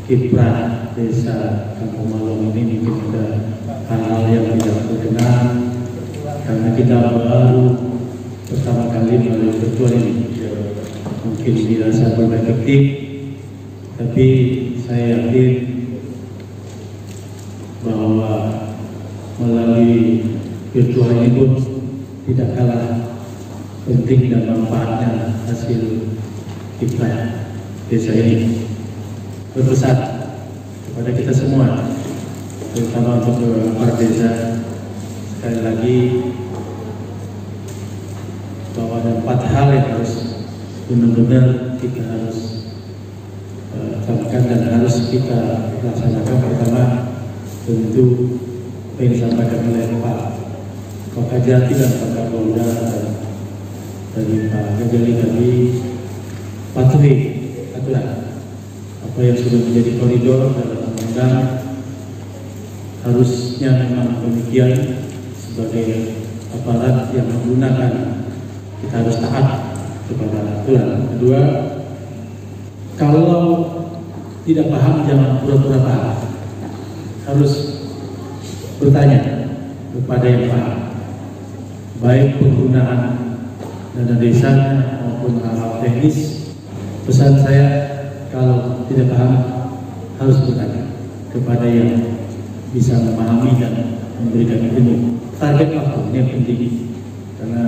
kiprah desa Kampung Malong ini mungkin ada hal-hal yang tidak berkenan karena kita baru pertama kali melalui virtual ini. Mungkin dirasa berbeda, tapi saya yakin bahwa melalui virtual ini pun tidak kalah penting dan manfaatnya hasil kiprah desa ini. Berpesan kepada kita semua, terutama untuk para desa, sekali lagi bahwa ada 4 hal yang harus benar-benar kita harus lakukan dan harus kita laksanakan. Pertama, tentu yang disampaikan oleh Pak Kajati dan Pak Kapolda dari Pak Gajali tadi, patuhi aturan apa yang sudah menjadi koridor dalam undang-undang. Harusnya memang demikian. Sebagai aparat yang menggunakan, kita harus taat kepada aturan. Kedua, kalau tidak paham jangan pura-pura paham, harus bertanya kepada yang paham, baik penggunaan dana desa maupun hal-hal teknis. Pesan saya, kalau tidak paham harus bertanya kepada yang bisa memahami dan memberikan ilmu. Target waktu ini yang penting, karena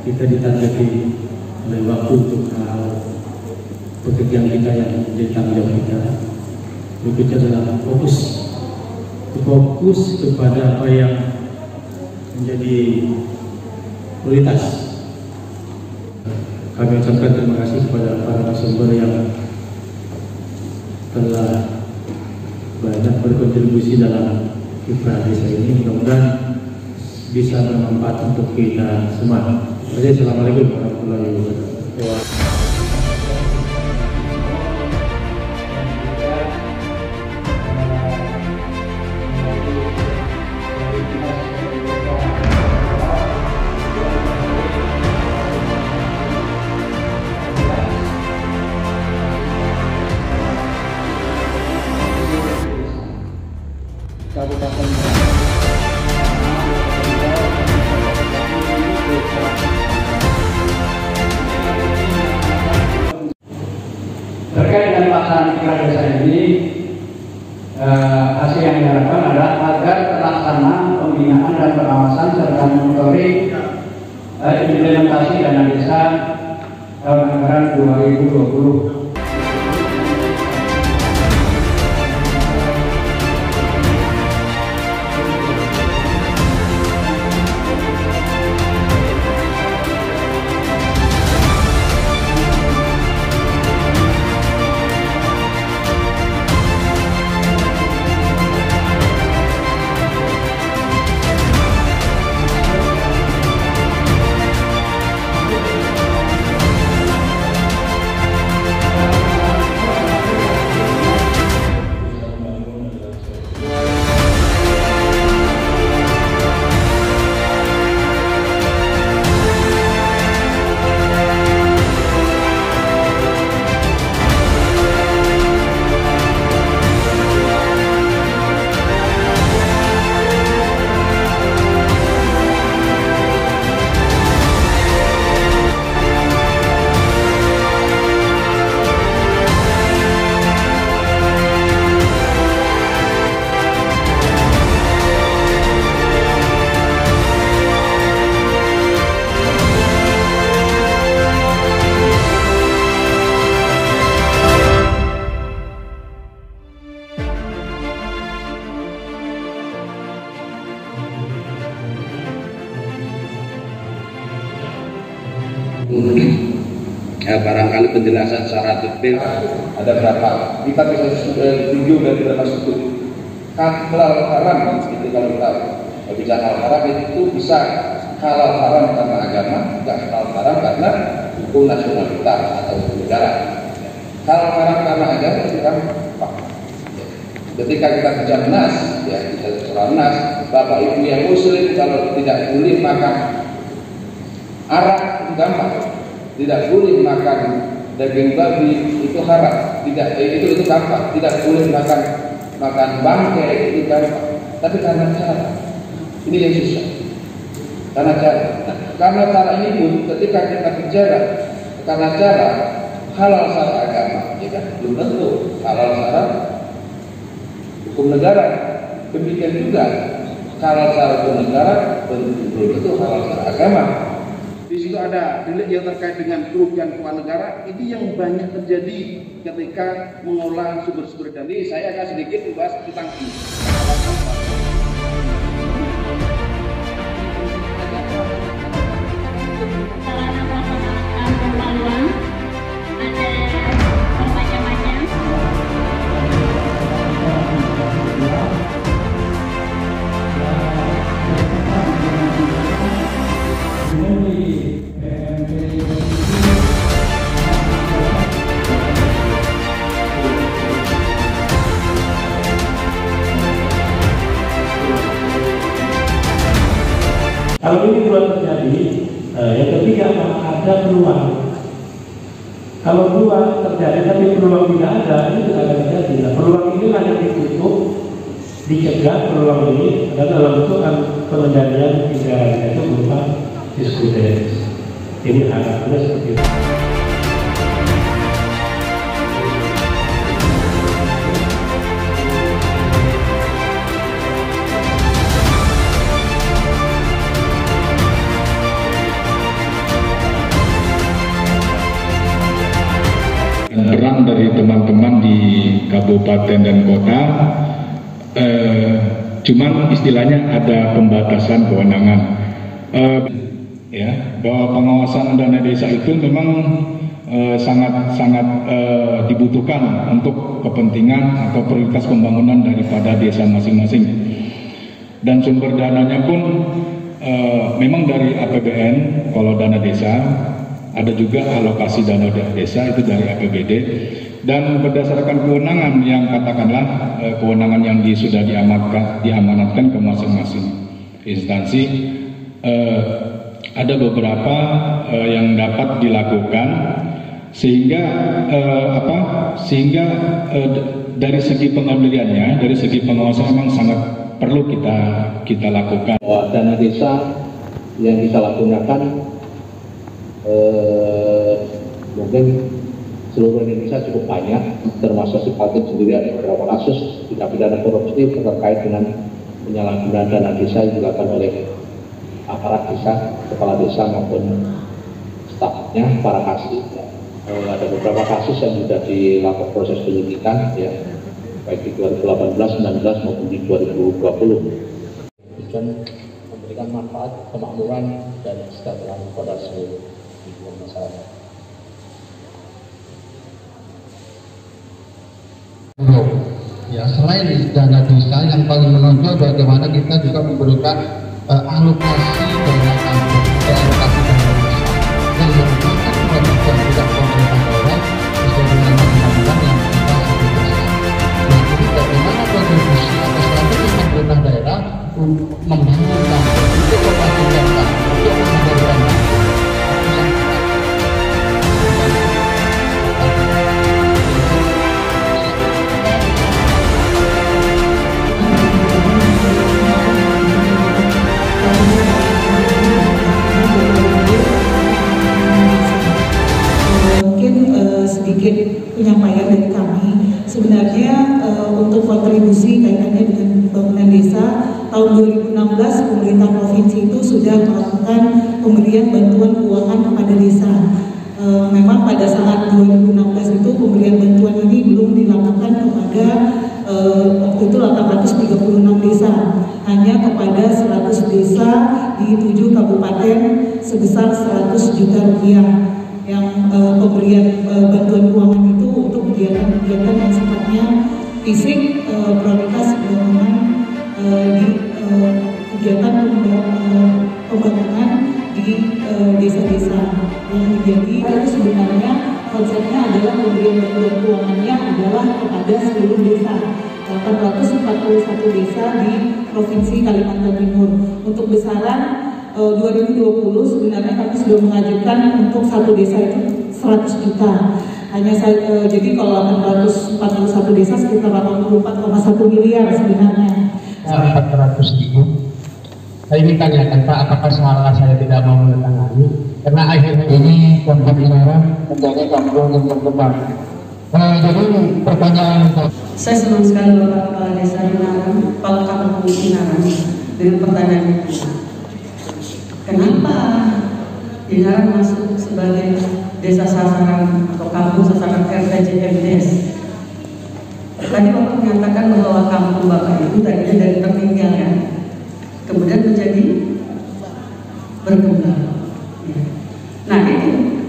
kita ditargeti oleh waktu untuk hal pekerjaan kita yang menjadi tanggung jawab kita. Berikutnya adalah fokus kepada apa yang menjadi prioritas. Kami ucapkan terima kasih kepada para narasumber yang telah banyak berkontribusi dalam kiprah desa ini. Mudah-mudahan bisa bermanfaat untuk kita semua. Jadi, assalamualaikum warahmatullahi wabarakatuh. Terkait dengan pelaksanaan kiprah desa ini, hasil yang diharapkan adalah agar terlaksana pembinaan dan pengawasan serta monitoring implementasi dana desa tahun anggaran 2020. Barangkali penjelasan secara detail ada berapa kita bisa setuju dan tidak setuju. Halal haram itu kalau kita bicara halal haram itu bisa halal haram karena agama, tidak halal haram karena hukum nasional kita atau hukum negara. Halal haram karena agama itu kan ketika kita bicara nas, ya kita bicara nas, bapak ibu yang muslim kalau tidak boleh makan arak, gampang. Tidak boleh makan daging babi itu haram, tidak itu gampang, tidak boleh makan bangkai itu gampang, tapi karena cara ini yang susah, karena cara. Nah, karena cara ini pun ketika kita bicara karena cara halal secara agama, ya kan? Belum tentu halal secara hukum negara. Demikian juga halal secara hukum negara belum tentu halal secara agama. Di situ ada delik yang terkait dengan kerugian keuangan negara. Ini yang banyak terjadi ketika mengolah sumber-sumber dana. Saya akan sedikit membahas tentang ini. Kalau ini belum terjadi, yang ketiga ada peluang. Kalau peluang terjadi tapi peluang tidak ada, ini tidak akan terjadi. Nah, peluang ini hanya ditutup, dicegah peluang ini dan dalam bentuk pengendalian tidak itu berupa diskusi. Ini harapannya seperti itu. Peran dari teman-teman di kabupaten dan kota, cuman istilahnya ada pembatasan kewenangan, ya, bahwa pengawasan dana desa itu memang sangat dibutuhkan untuk kepentingan atau prioritas pembangunan daripada desa masing-masing, dan sumber dananya pun memang dari APBN kalau dana desa. Ada juga alokasi dana desa itu dari APBD, dan berdasarkan kewenangan yang katakanlah kewenangan yang sudah diamanatkan ke masing-masing instansi, ada beberapa yang dapat dilakukan sehingga dari segi pengambilannya, dari segi pengawasan memang sangat perlu kita lakukan. Dana desa yang kita lakukan mungkin seluruh Indonesia cukup banyak, termasuk si Kaltim sendiri ada beberapa kasus tindak pidana korupsi terkait dengan penyalahgunaan dana desa yang dilakukan oleh aparat desa, kepala desa maupun stafnya, para kasih. Ada beberapa kasus yang sudah dilakukan proses penyidikan, ya, baik di 2018, 2019 maupun di 2020. Dan memberikan manfaat, kemakmuran dan kesejahteraan kepada seluruh masyarakat. Ya, selain dana desa, yang paling menonjol bagaimana kita juga memberikan alokasi dana kampung, alokasi dana desa yang merupakan kewajiban tidak pemerintah daerah sesuai dengan undang-undang yang kita sebutkan. Nah, ini bagaimana kontribusi atau strategi pemerintah daerah membangun kampung, untuk memajukan kampung, untuk memberikan sedikit penyampaian dari kami. Sebenarnya untuk kontribusi kaitannya dengan pembangunan desa, tahun 2016 pemerintah provinsi itu sudah melakukan pemberian bantuan keuangan kepada desa. Memang pada saat 2016 itu pemberian bantuan ini belum dilakukan kepada waktu itu 836 desa, hanya kepada 100 desa di 7 kabupaten sebesar 100 juta rupiah. Yang pemberian bantuan keuangan itu untuk kegiatan-kegiatan yang sifatnya fisik, prioritas pembangunan di kegiatan pembangunan di desa-desa yang menjadi itu sebenarnya konsepnya adalah pemberian bantuan keuangannya adalah kepada seluruh desa, 841 desa di Provinsi Kalimantan Timur. Untuk besaran 2020 sebenarnya kami sudah mengajukan untuk satu desa itu 100 juta. hanya jadi kalau 841 desa sekitar 84,1 miliar sebenarnya. 400.000. Saya ingin tanyakan Pak, apakah salah saya tidak mau menandatangani? Karena akhirnya ini Kampung Inaran menjadi kampung yang berkembang. Jadi pertanyaan saya senang sekali Bapak Kepala Desa Inaran, Kepala Kampung Inaran dengan pertanyaan itu. Kenapa Inaran masuk sebagai desa sasaran atau kampung sasaran RPJMDes? Tadi Bapak menyatakan bahwa kampung Bapak itu tadinya dari tertinggal kan, kemudian menjadi berkembang. Nah itu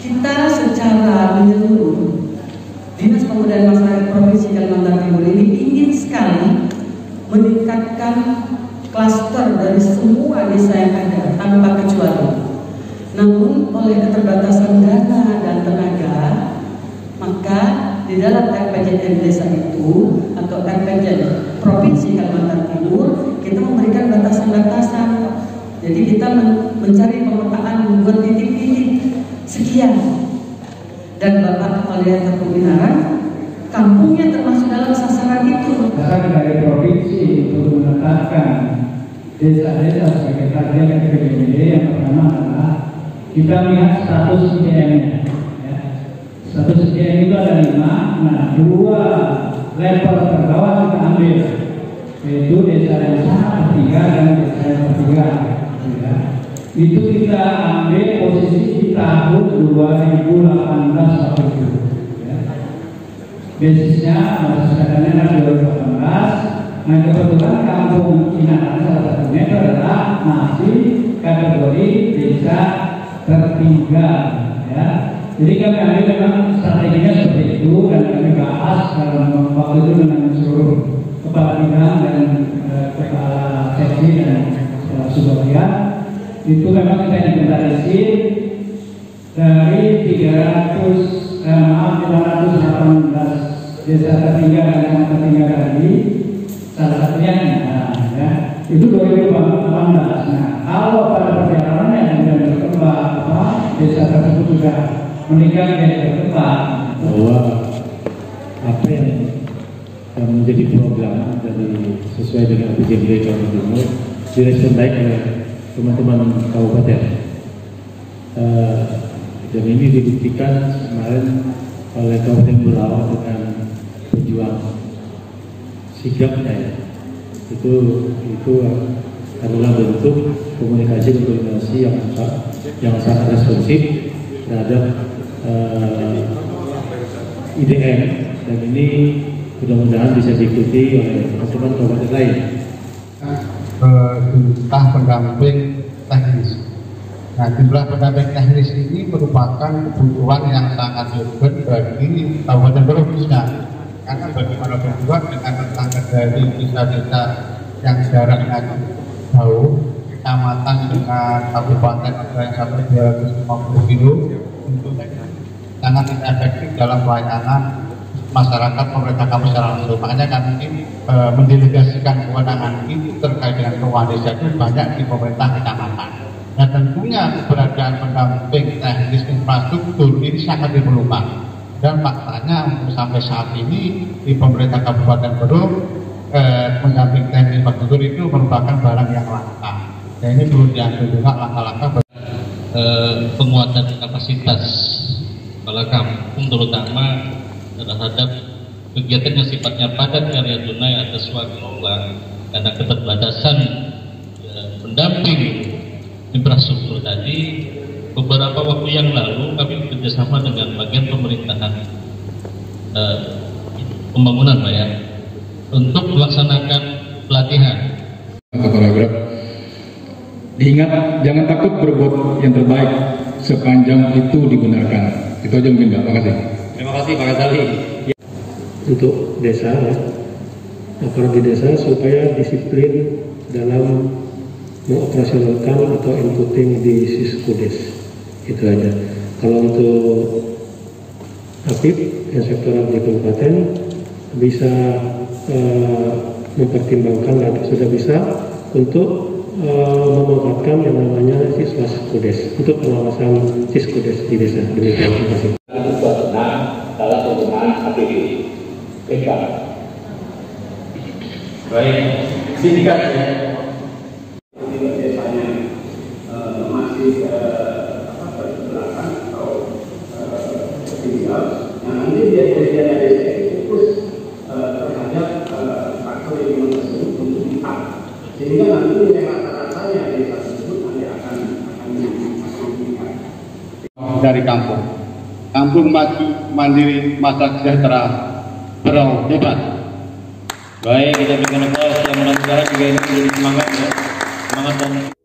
kita secara menyeluruh Dinas Pemberdayaan Masyarakat Provinsi Kalimantan Timur ini ingin sekali meningkatkan klaster dari semua desa yang ada tanpa kecuali. Namun oleh keterbatasan dana dan tenaga, maka di dalam RPJM desa itu atau RPJM Provinsi Kalimantan Timur kita memberikan batasan-batasan. Jadi kita mencari pemetaan, membuat titik-titik sekian. Dan Bapak Kepala Desa Inaran, kampungnya termasuk dalam sasaran itu. Dasar dari provinsi untuk menetapkan desa-desa sebagai target RPJMD yang pertama adalah kita melihat status IDM-nya. Ya. Status IDM itu ada 5. Nah, 2 level terbawah kita ambil, yaitu desa yang sangat tertinggal dan desa yang tertinggal. Ya. Itu kita ambil posisi di tahun 2018 waktu itu. Ya. Basisnya basis datanya 2018. Nah kebetulan kampung Inaran salah satunya itu adalah masih kategori desa tertinggal. Ya. Jadi kami ambil memang strateginya seperti itu dan kami bahas dalam waktu itu dengan seluruh kepala bidang dan kepala seksi dan subbagian. Itu memang kita inventarisir dari 518 desa tertinggal dan yang tertinggal tadi, salah satunya ya, itu 2018. Nah, kalau pada perjalanannya sudah berkembang, desa tersebut sudah meningkat dan berkembang, bahwa apa yang menjadi program dari sesuai dengan RPJMD Kalimantan Timur direspon baik oleh teman-teman kabupaten, dan ini dibuktikan kemarin oleh Kabupaten Berau dengan pejuang sigapnya ya. Itu adalah bentuk komunikasi dan koordinasi yang sangat responsif terhadap IDM, dan ini mudah-mudahan bisa diikuti oleh teman-teman kabupaten lain. Jumlah pendamping teknis. Nah, jumlah pendamping teknis ini merupakan kebutuhan yang sangat urgent bagi Kabupaten Berau khususnya. Karena bagaimanapun juga dengan tetangga dari desa-desa yang jaraknya jauh, kecamatan dengan kabupaten ada yang sampai 250 kilo, untuk sangat tidak efektif dalam pelayanan masyarakat pemerintah kampus secara langsung. Makanya kami mendelegasikan kewenangan itu terkait dengan keuangan desa itu banyak di pemerintah kecamatan. Nah tentunya keberadaan pendamping teknis infrastruktur ini sangat diperlukan. Dan faktanya untuk sampai saat ini di pemerintah Kabupaten Berau pendamping teknis infrastruktur itu merupakan barang yang langka. Dan ini perlu diambil juga langkah-langkah penguatan kapasitas kepala kampung, terutama terhadap kegiatan yang sifatnya padat karya tunai atas swaklola, karena keterbatasan pendamping infrastruktur tadi. Beberapa waktu yang lalu kami bekerjasama dengan bagian pemerintahan pembangunan Pak ya, untuk melaksanakan pelatihan. Kepala Grab, diingat jangan takut berbuat yang terbaik sepanjang itu digunakan. Itu aja mungkin Pak. Makasih. Terima kasih Pak Ghazali. Untuk desa, aparat di desa supaya disiplin dalam mengoperasionalkan atau inputting di Siskudes. Itu aja. Kalau untuk aktif inspektorat di kabupaten bisa mempertimbangkan atau sudah bisa untuk memanfaatkan yang namanya siswa Siskudes untuk pengawasan Siskudes di desa. Demikian. Terima kasih. Baik, sindikat ya. Desanya masih berbelakang atau tinggal, yang nanti dia desa itu fokus terhadap faktor lingkungan tersebut untuk ditahan, sehingga nanti rata-ratanya desa tersebut nanti akan meningkat. Dari kampung mandiri masyarakat sejahtera Berau hebat. Baik, kita berikan aplaus yang menang sekarang juga ini menjadi semangat dan